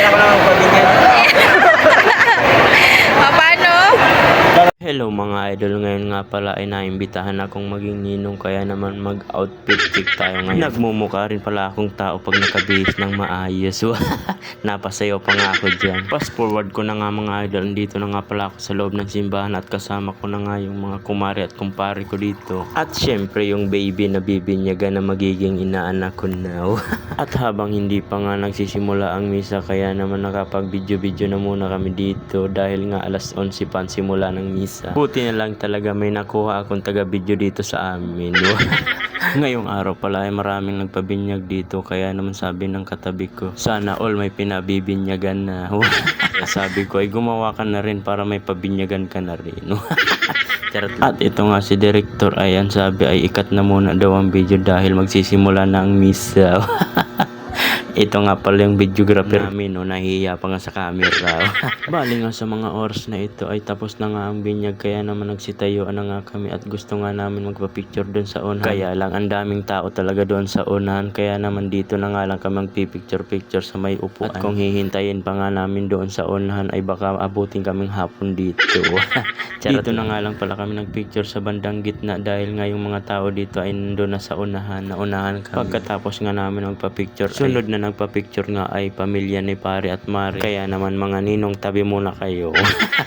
share ako ng pabinyan. Paano? Hello mga idol, ngayon nga pala ay naimbitahan akong maging ninong kaya naman mag-outfit check tayo ngayon. Nagmumukha rin pala akong tao pag nakabihis ng maayos. Napasayaw pa nga ako dyan. Fast forward ko na nga mga idol, dito na nga pala ako sa loob ng simbahan at kasama ko na nga yung mga kumari at kumpare ko dito. At syempre yung baby na bibinyagan na magiging inaanak ko now. At habang hindi pa nga nagsisimula ang misa kaya naman nakapag-video na muna kami dito dahil nga alas 11 pa simula ng misa. Buti na lang talaga may nakuha akong taga-video dito sa amin. Ngayong araw pala ay maraming nagpabinyag dito kaya naman sabi ng katabi ko, sana all may pinabibinyagan na. Sabi ko ay gumawa ka na rin para may pabinyagan ka na rin. At ito nga si director ayan sabi ay ikat na muna daw ang video dahil magsisimula na ang misa. Ito nga pala yung videographer namin, no, nahihiya pa nga sa camera. Bali nga sa mga oras na ito ay tapos na nga ang binyag kaya naman nagsitayuan na nga kami at gusto nga namin magpa-picture doon sa unahan. Kaya lang ang daming tao talaga doon sa unahan kaya naman dito na nga lang kami magpipicture sa may upuan. At kung hihintayin pa nga namin doon sa unahan ay baka abutin kaming hapon dito. Dito na nga lang pala kami nagpicture sa bandang gitna dahil nga yung mga tao dito ay nandun na sa unahan kami. Pagkatapos nga namin magpa-picture, sunod na nagpa-picture nga ay pamilya ni pare at mare. Kaya naman mga ninong tabi muna kayo.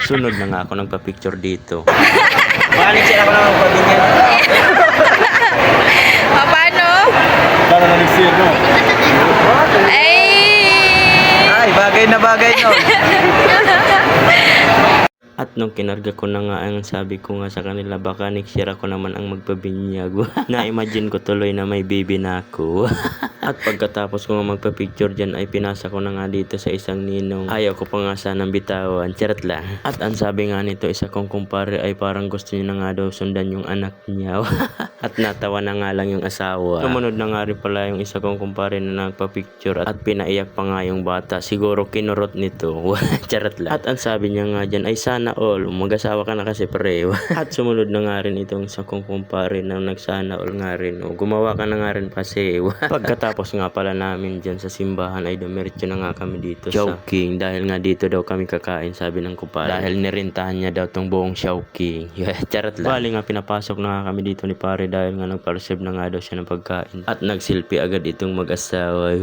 Sunod na nga ako nagpa-picture dito. Baka share ako ng pabinyan. Paano? Baka na nag-share no? Ay! Ay, bagay na bagay no. At nung kinarga ko na nga ang sabi ko nga sa kanila baka next year ako naman ang magpabinyag. Na-imagine ko tuloy na may baby na ako. At pagkatapos ko nga magpa-picture dyan ay pinasa ko na nga dito sa isang ninong. Ayaw ko pa nga sanang bitawan. Charot lang. At ang sabi nga nito isa kong kumpare ay parang gusto niya na nga daw sundan yung anak niya. At natawa na nga lang yung asawa. Sumunod na nga rin pala yung isa kong kumpare na nagpa-picture at pinaiyak pa nga yung bata. Siguro kinurot nito. Charot lang. At ang sabi niya nga dyan ay sana all. Mag-asawa ka na kasi pre. At sumunod na nga rin itong isa kong kumpare na nagsana all nga rin. Gumawa ka na nga rin kasi. Pagkatapos nga pala namin dyan sa simbahan ay dumiretso na nga kami dito Showking dahil nga dito daw kami kakain sabi ng kumpare. Dahil nirintahan niya daw tong buong Showking. Charot lang. Bali nga pinapasok na nga kami dito ni pare dahil nga nagpa-receive na nga daw siya ng pagkain. At nagsilpi agad itong mag-asawa.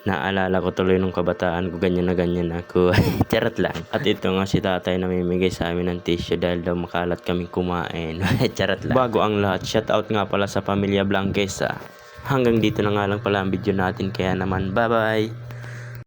Naalala ko tuloy nung kabataan ko, ganyan na ganyan ako. Charot lang. At ito nga si tatay namimigay sa amin ng tissue dahil daw makalat kami kumain. Charot lang. Bago ang lahat, shout out nga pala sa pamilya Blanquesa. Hanggang dito na nga lang pala ang video natin kaya naman bye bye.